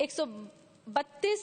132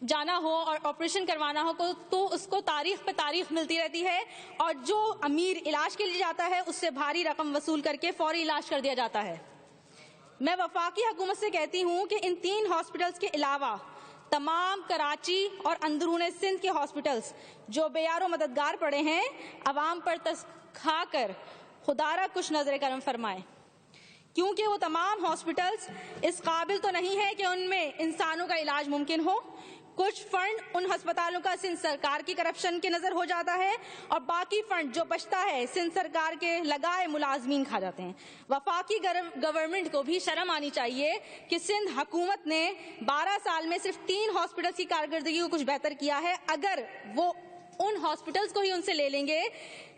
جانا ہو اور آپریشن کروانا ہو تو اس کو تاریخ پہ تاریخ ملتی رہتی ہے، اور جو امیر علاج کے لیے جاتا ہے اس سے بھاری رقم وصول کر کے فوری علاج کر دیا جاتا ہے۔ میں وفاقی حکومت سے کہتی ہوں کہ ان 3 ہاسپٹلز کے علاوہ تمام کراچی اور اندرون سندھ کے ہاسپٹلز جو بے یار و مددگار پڑے ہیں، عوام پر ترس کھا کر خدا را کچھ نظر کرم فرمائے، کیونکہ وہ تمام ہاسپٹلز اس قابل تو نہیں ہے کہ ان میں انسانوں کا علاج ممکن ہو۔ کچھ فنڈ ان ہسپتالوں کا سندھ سرکار کی کرپشن کے نظر ہو جاتا ہے، اور باقی فنڈ جو بچتا ہے سندھ سرکار کے لگائے ملازمین کھا جاتے ہیں۔ وفاقی گورنمنٹ کو بھی شرم آنی چاہیے کہ سندھ حکومت نے 12 سال میں صرف 3 ہاسپٹلز کی کارکردگی کو کچھ بہتر کیا ہے۔ اگر وہ ان ہاسپٹلز کو ہی ان سے لے لیں گے،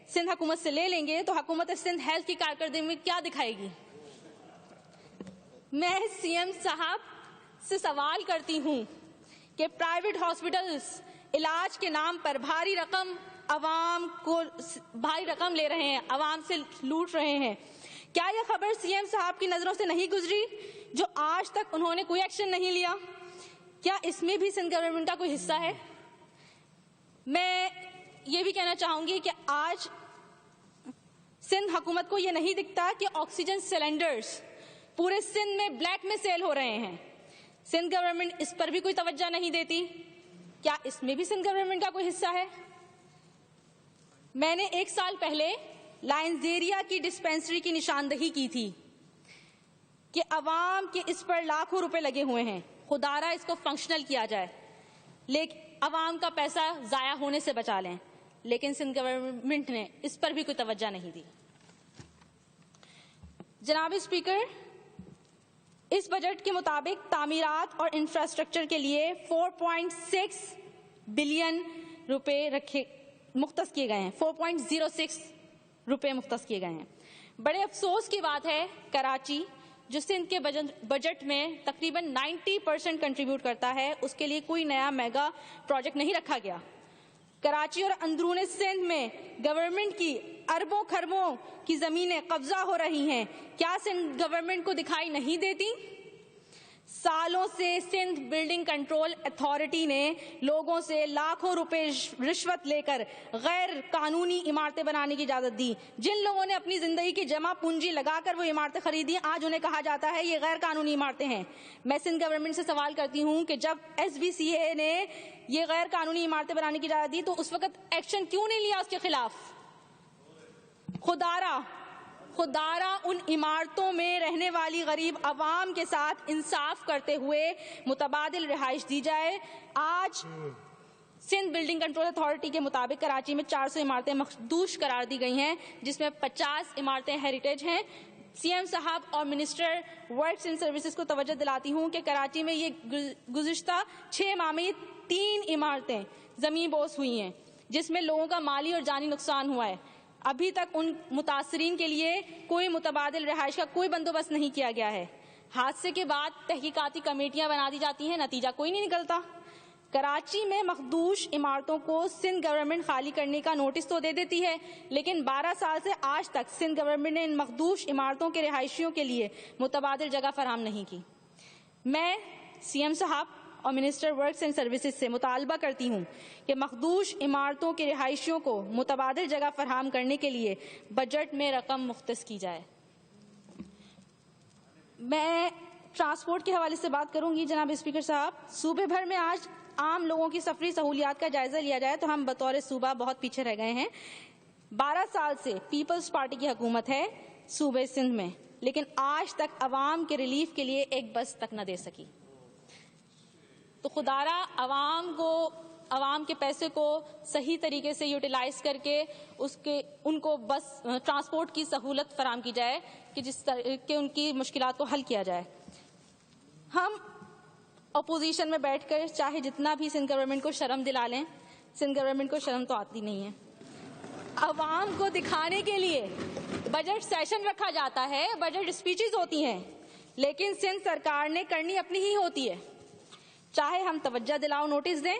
سندھ حکومت سے لے لیں گے، تو حکومت سندھ ہیلتھ کی کارکردگی میں کیا دکھائے گی؟ میں سی ایم صاحب سے سوال کرتی ہوں کہ پرائیویٹ ہاسپٹلز علاج کے نام پر بھاری رقم لے رہے ہیں، عوام سے لوٹ رہے ہیں۔ کیا یہ خبر سی ایم صاحب کی نظروں سے نہیں گزری جو آج تک انہوں نے کوئی ایکشن نہیں لیا؟ کیا اس میں بھی سندھ گورنمنٹ کا کوئی حصہ ہے؟ میں یہ بھی کہنا چاہوں گی کہ آج سندھ حکومت کو یہ نہیں دکھتا کہ آکسیجن سلنڈرز پورے سندھ میں بلیک میں سیل ہو رہے ہیں۔ سندھ گورنمنٹ اس پر بھی کوئی توجہ نہیں دیتی۔ کیا اس میں بھی سندھ گورنمنٹ کا کوئی حصہ ہے؟ میں نے 1 سال پہلے لائنزیریا کی ڈسپینسری کی نشاندہی کی تھی کہ عوام کے اس پر لاکھوں روپے لگے ہوئے ہیں، خدا را اس کو فنکشنل کیا جائے، لیکن عوام کا پیسہ ضائع ہونے سے بچا لیں، لیکن سندھ گورنمنٹ نے اس پر بھی کوئی توجہ نہیں دی۔ جناب اسپیکر، اس بجٹ کے مطابق تعمیرات اور انفراسٹرکچر کے لیے 4.6 بلین روپے مختص کیے گئے ہیں، 4.06 روپے مختص کیے گئے ہیں۔ بڑے افسوس کی بات ہے، کراچی جو سندھ کے بجٹ میں تقریباً 90% کنٹریبیوٹ کرتا ہے، اس کے لیے کوئی نیا میگا پروجیکٹ نہیں رکھا گیا۔ کراچی اور اندرون سندھ میں گورنمنٹ کی اربوں خربوں کی زمینیں قبضہ ہو رہی ہیں، کیا سندھ گورنمنٹ کو دکھائی نہیں دیتی؟ سالوں سے سندھ بلڈنگ کنٹرول اتھارٹی نے لوگوں سے لاکھوں روپے رشوت لے کر غیر قانونی عمارتیں بنانے کی اجازت دی۔ جن لوگوں نے اپنی زندگی کی جمع پونجی لگا کر وہ عمارتیں خریدی، آج انہیں کہا جاتا ہے یہ غیر قانونی عمارتیں ہیں۔ میں سندھ گورنمنٹ سے سوال کرتی ہوں کہ جب SBCA نے یہ غیر قانونی عمارتیں بنانے کی اجازت دی تو اس وقت ایکشن کیوں نہیں لیا اس کے خلاف؟ خدارا ان عمارتوں میں رہنے والی غریب عوام کے ساتھ انصاف کرتے ہوئے متبادل رہائش دی جائے۔ آج سندھ بلڈنگ کنٹرول اتھارٹی کے مطابق کراچی میں 400 عمارتیں مخدوش قرار دی گئی ہیں، جس میں 50 عمارتیں ہیریٹیج ہیں۔ سی ایم صاحب اور منسٹر ورکس اینڈ سروسز کو توجہ دلاتی ہوں کہ کراچی میں یہ گزشتہ 6 ماہ میں 3 عمارتیں زمین بوس ہوئی ہیں، جس میں لوگوں کا مالی اور جانی نقصان ہوا ہے۔ ابھی تک ان متاثرین کے لیے کوئی متبادل رہائش کا کوئی بندوبست نہیں کیا گیا ہے۔ حادثے کے بعد تحقیقاتی کمیٹیاں بنا دی جاتی ہیں، نتیجہ کوئی نہیں نکلتا۔ کراچی میں مخدوش عمارتوں کو سندھ گورنمنٹ خالی کرنے کا نوٹس تو دے دیتی ہے، لیکن 12 سال سے آج تک سندھ گورنمنٹ نے ان مخدوش عمارتوں کے رہائشیوں کے لیے متبادل جگہ فراہم نہیں کی۔ میں سی ایم صاحب اور منسٹر ورکس اینڈ سروسز سے مطالبہ کرتی ہوں کہ مخدوش عمارتوں کے رہائشیوں کو متبادل جگہ فراہم کرنے کے لیے بجٹ میں رقم مختص کی جائے۔ میں ٹرانسپورٹ کے حوالے سے بات کروں گی جناب اسپیکر صاحب۔ صوبے بھر میں آج عام لوگوں کی سفری سہولیات کا جائزہ لیا جائے تو ہم بطور صوبہ بہت پیچھے رہ گئے ہیں۔ 12 سال سے پیپلز پارٹی کی حکومت ہے صوبے سندھ میں، لیکن آج تک عوام کے ریلیف کے لیے ایک بس تک نہ دے سکی۔ تو خدارا عوام کے پیسے کو صحیح طریقے سے یوٹیلائز کر کے ان کو بس ٹرانسپورٹ کی سہولت فراہم کی جائے کہ جس طرح کہ ان کی مشکلات کو حل کیا جائے۔ ہم اپوزیشن میں بیٹھ کر چاہے جتنا بھی سندھ گورنمنٹ کو شرم دلا لیں، سندھ گورنمنٹ کو شرم تو آتی نہیں ہے۔ عوام کو دکھانے کے لیے بجٹ سیشن رکھا جاتا ہے، بجٹ اسپیچز ہوتی ہیں، لیکن سندھ سرکار نے کرنی اپنی ہی ہوتی ہے۔ چاہے ہم توجہ دلاؤ نوٹس دیں،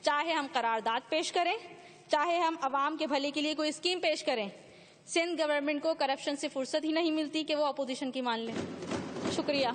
چاہے ہم قرارداد پیش کریں، چاہے ہم عوام کے بھلے کے لیے کوئی اسکیم پیش کریں، سندھ گورنمنٹ کو کرپشن سے فرصت ہی نہیں ملتی کہ وہ اپوزیشن کی مان لیں۔ شکریہ۔